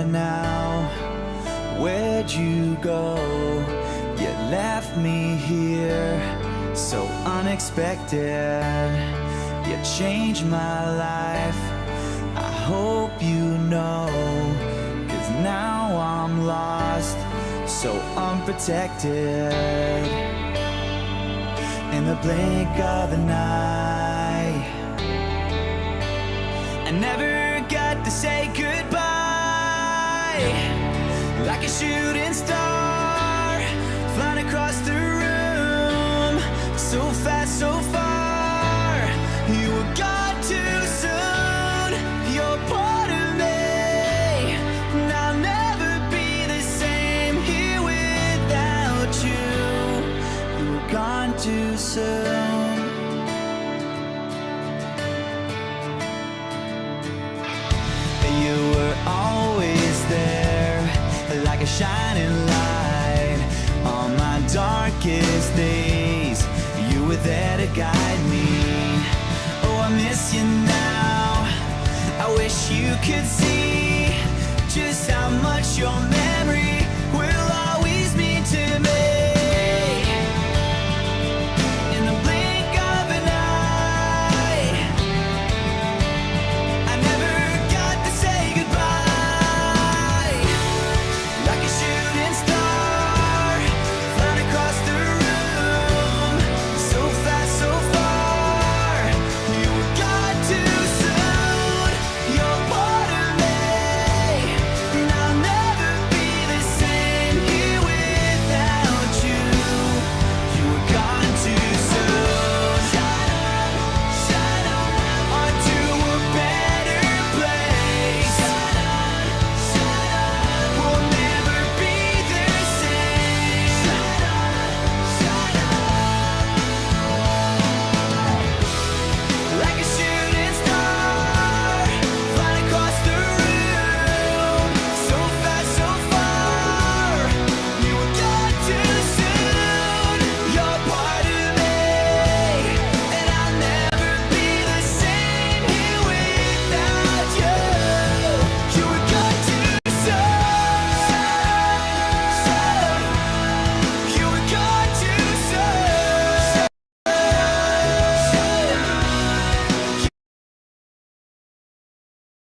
now? Where'd you go? You left me here so unexpected. You changed my life, I hope you know, 'cause now I'm lost, so unprotected. In the blink of an eye, I never got to say goodbye. Like a shooting star, flying across the room, so fast, so far. You were gone too soon. You're part of me, and I'll never be the same here without you. You were gone too soon. You were always there, like a shining light. On my darkest days, you were there to guide me. Oh, I miss you now. I wish you could see just how much you're